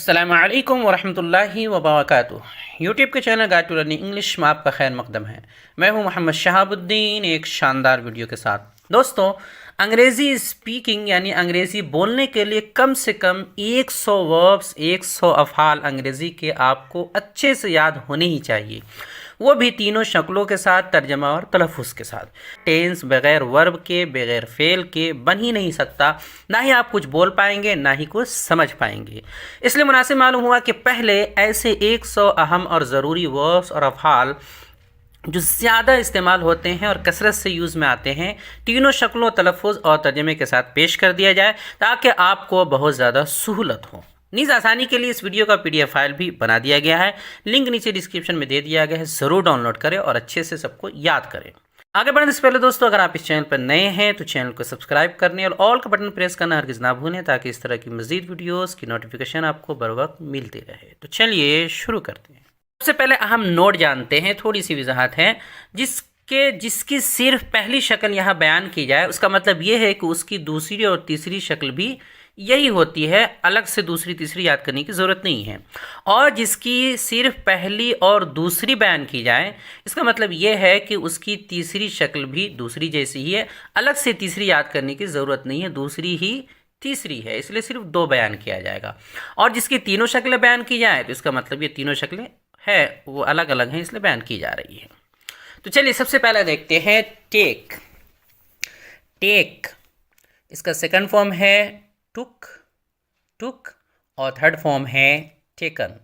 अस्सलामु अलैकुम वरहमतुल्लाहि वबरकातुह। यूट्यूब के channel guide to learning English में आपका खैर मकदम है। मैं हूं मोहम्मद शहाबुद्दीन एक शानदार वीडियो के साथ। दोस्तों, अंग्रेज़ी स्पीकिंग यानी अंग्रेज़ी बोलने के लिए कम से कम 100 वर्ब्स 100 अफ़ाल अंग्रेज़ी के आपको अच्छे से याद होने ही चाहिए, वो भी तीनों शक्लों के साथ, तर्जमा और तलफ़ुज़ के साथ। टेंस बग़ैर वर्ब के, बग़ैर फ़ेल के बन ही नहीं सकता। ना ही आप कुछ बोल पाएंगे, ना ही कुछ समझ पाएंगे। इसलिए मुनासिब मालूम हुआ कि पहले ऐसे 100 अहम और ज़रूरी वर्ब्स और अफ़ाल जो ज़्यादा इस्तेमाल होते हैं और कसरत से यूज़ में आते हैं, तीनों शक्लों, तलफ़ुज़ और तर्जमे के साथ पेश कर दिया जाए ताकि आपको बहुत ज़्यादा सहूलत हो। नीज़ आसानी के लिए इस वीडियो का PDF फाइल भी बना दिया गया है। लिंक नीचे डिस्क्रिप्शन में दे दिया गया है, ज़रूर डाउनलोड करें और अच्छे से सबको याद करें। आगे बढ़ने से पहले दोस्तों, अगर आप इस चैनल पर नए हैं तो चैनल को सब्सक्राइब करने और ऑल का बटन प्रेस करना हरगिज़ ना भूलें ताकि इस तरह की मज़ीद वीडियोस की नोटिफिकेशन आपको बर वक्त मिलती रहे। तो चलिए शुरू करते हैं। सबसे पहले अहम नोट जानते हैं, थोड़ी सी वजाहत है। जिसकी सिर्फ पहली शक्ल यहाँ बयान की जाए, उसका मतलब ये है कि उसकी दूसरी और तीसरी शक्ल भी यही होती है, अलग से दूसरी तीसरी याद करने की ज़रूरत नहीं है। और जिसकी सिर्फ पहली और दूसरी बयान की जाए, इसका मतलब ये है कि उसकी तीसरी शक्ल भी दूसरी जैसी ही है, अलग से तीसरी याद करने की ज़रूरत नहीं है, दूसरी ही तीसरी है, इसलिए सिर्फ 2 बयान किया जाएगा। और जिसकी तीनों शक्लें बयान की जाए तो इसका मतलब ये तीनों शक्लें है वो अलग अलग हैं, इसलिए बयान की जा रही है। तो चलिए सबसे पहले देखते हैं टेक। टेक इसका सेकंड फॉर्म है टुक, टुक, और थर्ड फॉर्म है टेकन,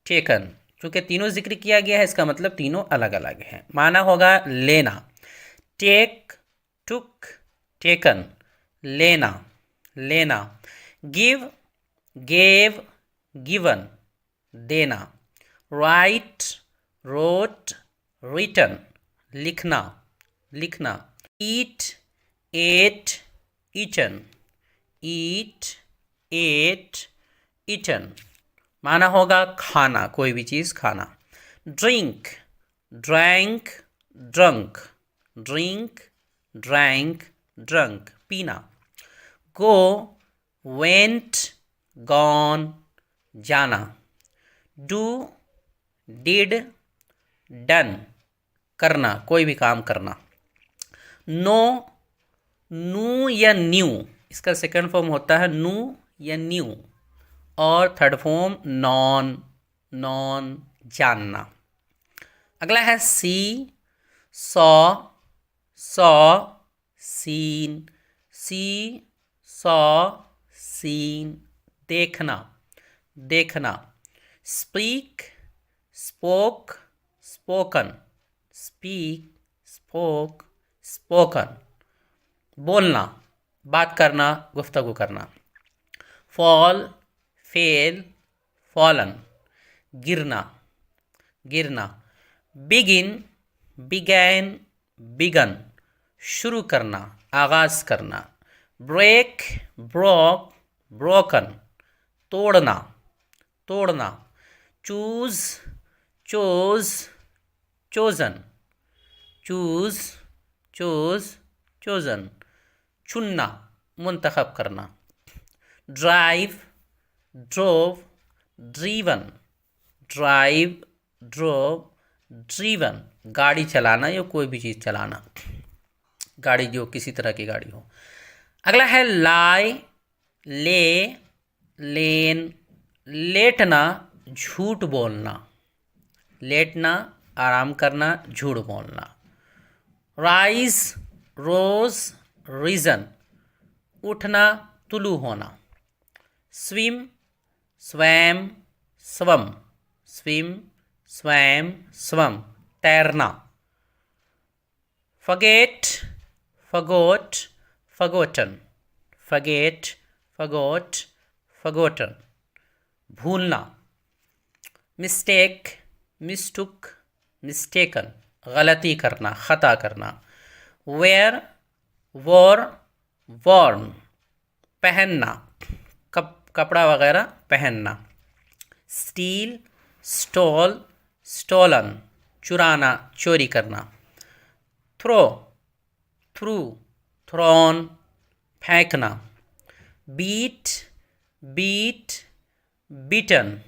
टेकन। चूँकि तीनों जिक्र किया गया है, इसका मतलब तीनों अलग अलग हैं। माना होगा लेना, टेक, टुक, टेकन, लेना, लेना। गिव, गेव, गिवन, देना। राइट, रोट, रिटन, लिखना, लिखना। ईट, एट, ईटन, ईट, एट, ईटन। माना होगा खाना, कोई भी चीज़ खाना। Drink, drank, drunk, drink, drank, drunk, पीना। गो, वेंट, गॉन, जाना। डू, डिड, डन, करना, कोई भी काम करना। नो, नू या न्यू, इसका सेकंड फॉर्म होता है नू या न्यू, और थर्ड फॉर्म नॉन, नॉन, जानना। अगला है सी, सॉ, सॉ, सीन, सी, सॉ, सीन, देखना, देखना। Speak, spoke, spoken, speak, spoke, spoken, बोलना, बात करना, गुफ्तगू करना। फॉल, फेल, फॉलन, गिरना, गिरना। बिगिन, बिगैन, बिगन, शुरू करना, आगाज़ करना। ब्रेक, ब्रोक, ब्रोकन, तोड़ना, तोड़ना। Choose, chose, chosen, choose, chose, chosen, चुनना, मुंतखब करना। Drive, drove, driven, drive, drove, driven, गाड़ी चलाना या कोई भी चीज़ चलाना, गाड़ी जो किसी तरह की गाड़ी हो। अगला है लाई, ले, लेन, लेटना, झूठ बोलना, लेटना, आराम करना, झूठ बोलना। राइज, रोज, रीजन, उठना, तुलू होना। स्विम, स्वैम, स्वम, स्विम, स्वैम, स्वम, तैरना। फगेट, फगोट, फगोटन, फगेट, फगोट, फगोटन, भूलना। मिस्टेक, मिस्टुक, मिस्टेकन, गलती करना, ख़ता करना। वेयर, वॉर, वॉर्न, पहनना, कपड़ा वगैरह पहनना। स्टील, स्टॉल, स्टॉलन, चुराना, चोरी करना। थ्रो, थ्रू, थ्रोन, फेंकना। बीट, बीट, बीटन,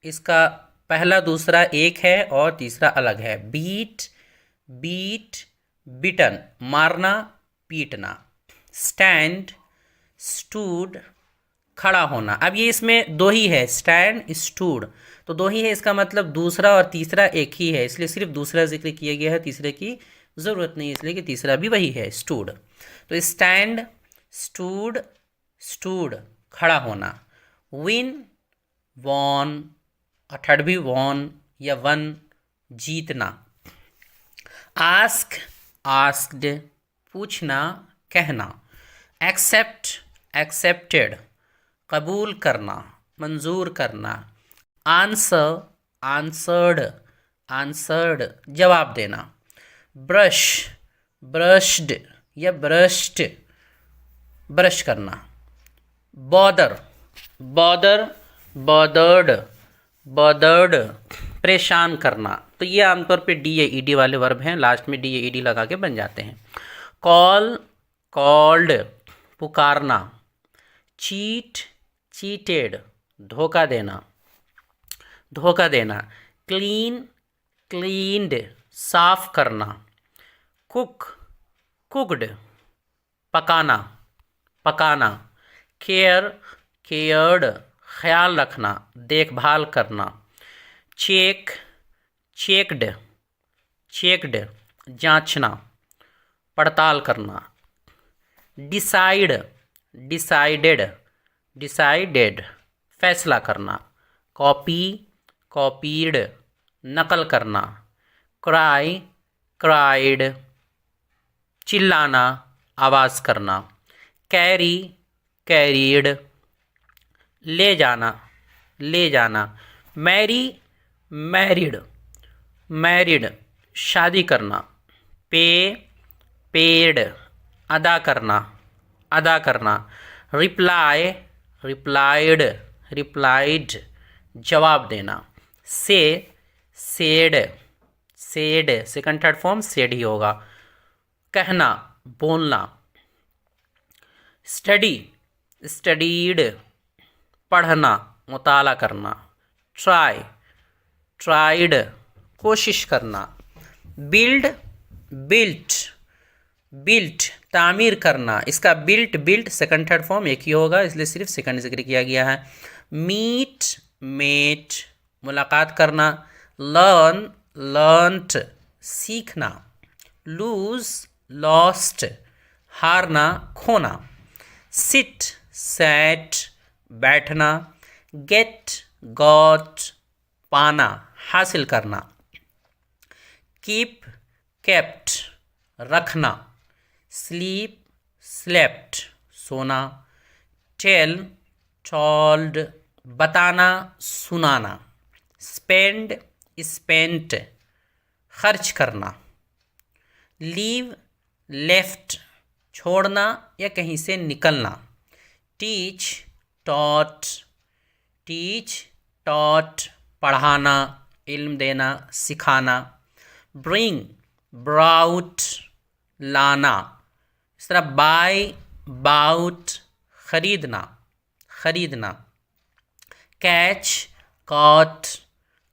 इसका पहला दूसरा एक है और तीसरा अलग है। बीट, बीट, बीटन, मारना, पीटना। स्टैंड, स्टूड, खड़ा होना। अब ये इसमें दो ही है, स्टैंड, स्टूड, तो दो ही है, इसका मतलब दूसरा और तीसरा एक ही है, इसलिए सिर्फ दूसरा जिक्र किया गया है, तीसरे की ज़रूरत नहीं, इसलिए कि तीसरा भी वही है, स्टूड। तो स्टैंड, स्टूड, स्टूड, खड़ा होना। विन, वॉन, और थर्ड भी वॉन या वन, जीतना। आस्क, आस्क्ड, पूछना, कहना। एक्सेप्ट, एक्सेप्टेड, कबूल करना, मंजूर करना। आंसर, आंसर्ड, आंसर्ड, जवाब देना। ब्रश, ब्रश्ड या ब्रश्ड, ब्रश करना। बॉदर, बॉदर, बॉदर्ड, बॉदर्ड, परेशान करना। तो ये आमतौर पे डी या ईडी वाले वर्ब हैं, लास्ट में डी या ईडी लगा के बन जाते हैं। कॉल, कॉल्ड, पुकारना। चीट, चीटेड, धोखा देना, धोखा देना। क्लीन, क्लीन्ड, साफ करना। कुक, कुक्ड, पकाना, पकाना। केयर, केयर्ड, ख्याल रखना, देखभाल करना। चेक, चेक्ड, चेक्ड, जांचना, पड़ताल करना। डिसाइड, डिसाइडेड, डिसाइडेड, फैसला करना। कॉपी, कॉपीड, नकल करना। क्राई, क्राइड, चिल्लाना, आवाज़ करना। कैरी, कैरीड, ले जाना, ले जाना। मैरी, मैरिड, मैरिड, शादी करना। पे, पेड, अदा करना, अदा करना। रिप्लाई, रिप्लाइड, रिप्लाइड, जवाब देना। से, said, said, second third form said he होगा। कहना, बोलना। स्टडी, स्टडीड, पढ़ना, मुताला करना। ट्राई, ट्राइड, कोशिश करना। बिल्ड, बिल्ट, बिल्ट, तामीर करना। इसका built, built second third form एक ही होगा, इसलिए सिर्फ सेकंड जिक्र किया गया है। मीट, मेट, मुलाकात करना। लर्न, लर्नट, सीखना। लूज, लॉस्ट, हारना, खोना। सिट, सैट, बैठना। गेट, गॉट, पाना, हासिल करना। कीप, केप्ट, रखना। स्लीप, स्लेप्ट, सोना। टेल, टोल्ड, बताना, सुनाना। स्पेंड, स्पेंट, खर्च करना। लीव, लेफ्ट, छोड़ना या कहीं से निकलना। टीच, टॉट, टीच, टॉट, पढ़ाना, इल्म देना, सिखाना। ब्रिंग, ब्राउट, लाना। इस तरह बाय, बाउट, खरीदना, खरीदना। कैच, कॉट,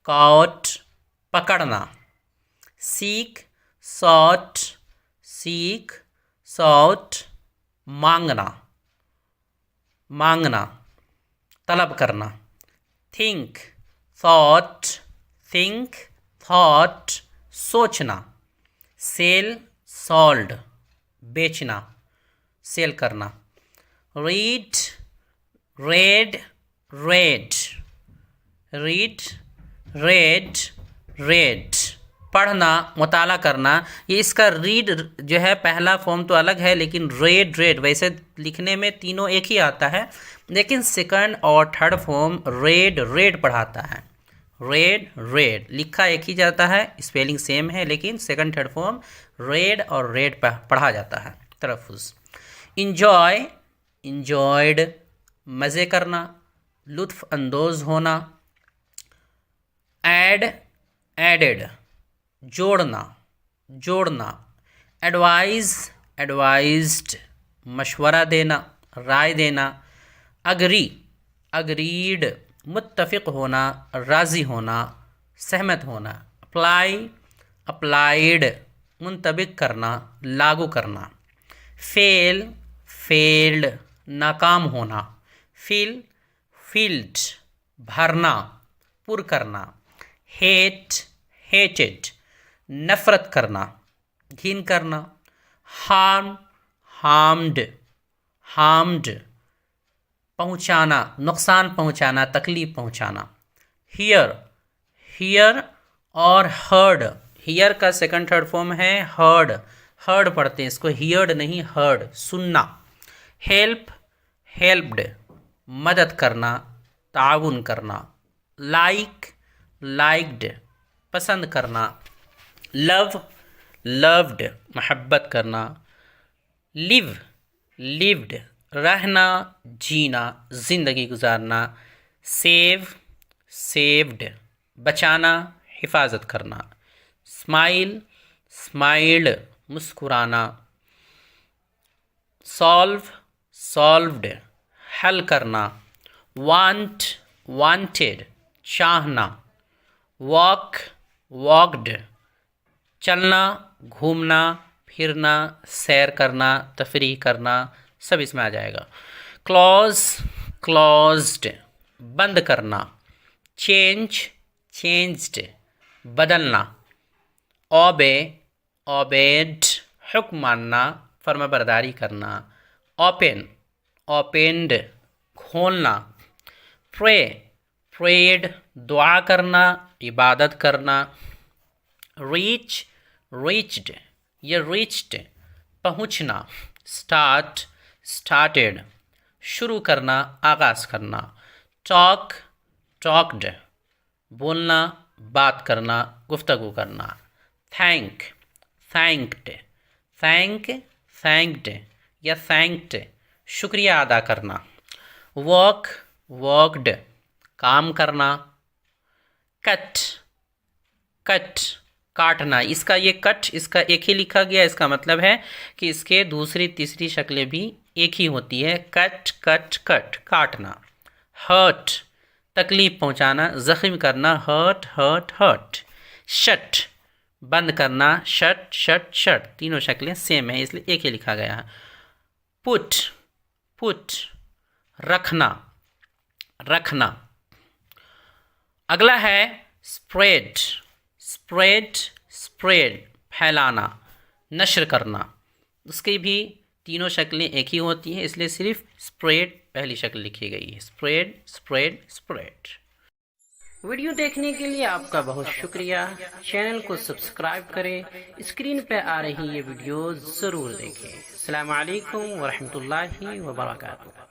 कॉट, पकड़ना। सीक, सॉट, सीक, सॉट, मांगना, मांगना, तलब करना। थिंक, थॉट, थिंक, थॉट, सोचना। सेल, सोल्ड, बेचना, सेल करना। Read, red, red, read, red, red, पढ़ना, मुताला करना। ये इसका रीड जो है पहला फॉर्म तो अलग है, लेकिन रेड, रेड वैसे लिखने में तीनों एक ही आता है, लेकिन सेकंड और थर्ड फॉर्म रेड, रेड पढ़ाता है। रेड, रेड लिखा एक ही जाता है, स्पेलिंग सेम है, लेकिन सेकंड थर्ड फॉर्म रेड और रेड पढ़ा जाता है। तलफ़ुज़। इंजॉय, इंजॉयड, मज़े करना, लुत्फ़ अंदोज़ होना। ऐड, एडेड, जोड़ना, जोड़ना। एडवाइज़, एडवाइज्ड, मशवरा देना, राय देना। अग्री, अग्रीड, मुत्तफ़िक़ होना, राज़ी होना, सहमत होना। अप्लाई, अप्लाइड, मुंतबिक करना, लागू करना। फेल, फेल्ड, नाकाम होना। फिल, फील्ड, भरना, पुर करना। हेट, हेटेड, नफ़रत करना, घिन करना। हार्म, हार्म्ड, हार्म्ड, पहुँचाना, नुकसान पहुँचाना, तकलीफ़ पहुँचाना। हियर, हियर और हर्ड। हियर का सेकंड थर्ड फॉर्म है हर्ड, हर्ड पढ़ते हैं इसको, हियर्ड नहीं हर्ड, सुनना। हेल्प, हेल्प्ड, मदद करना, ताउन करना। लाइक, लाइक्ड, पसंद करना। लव, लव्ड, मोहब्बत करना। लिव, लिव्ड, रहना, जीना, ज़िंदगी गुजारना। सेव, सेव्ड, बचाना, हिफाजत करना। स्माइल, स्माइल्ड, मुस्कुराना। सॉल्व, सॉल्व्ड, हल करना। वांट, वांटेड, चाहना। वॉक, वॉक्ड, चलना, घूमना, फिरना, सैर करना, तफरीह करना, सब इसमें आ जाएगा। क्लॉज, क्लॉज्ड, बंद करना। चेंज, चेंज्ड, बदलना। ओबे, ओबेड, हुक्म मानना, फर्माबरदारी करना। ओपन, ओपेंड, खोलना। प्रे, प्रेड, दुआ करना, इबादत करना। रीच, रीच्ड, या रीच्ड, पहुँचना। स्टार्ट, स्टार्टेड, शुरू करना, आगाज़ करना। टॉक, टॉक्ड, बोलना, बात करना, गुफ्तगू करना। थैंक, थैंक्ड, थैंक, थैंक्ड या थैंक्ड, शुक्रिया अदा करना। वॉक, वॉक्ड, काम करना। कट, कट, काटना। इसका ये कट, इसका एक ही लिखा गया, इसका मतलब है कि इसके दूसरी तीसरी शक्लें भी एक ही होती है। कट, कट, कट, काटना। हर्ट, तकलीफ़ पहुंचाना, ज़ख्म करना। Hurt, hurt, hurt. शट, बंद करना। शट, शट, शट, तीनों शक्लें सेम है इसलिए एक ही लिखा गया है। पुट, पुट, रखना, रखना। अगला है स्प्रेड, स्प्रेड, स्प्रेड, फैलाना, नश्र करना। उसकी भी तीनों शक्लें एक ही होती हैं इसलिए सिर्फ स्प्रेड पहली शक्ल लिखी गई है। Spread, spread, spread. वीडियो देखने के लिए आपका बहुत शुक्रिया। चैनल को सब्सक्राइब करें, स्क्रीन पर आ रही ये वीडियो ज़रूर देखें। अस्सलामु अलैकुम वरहमतुल्लाहि वबरकातुहू।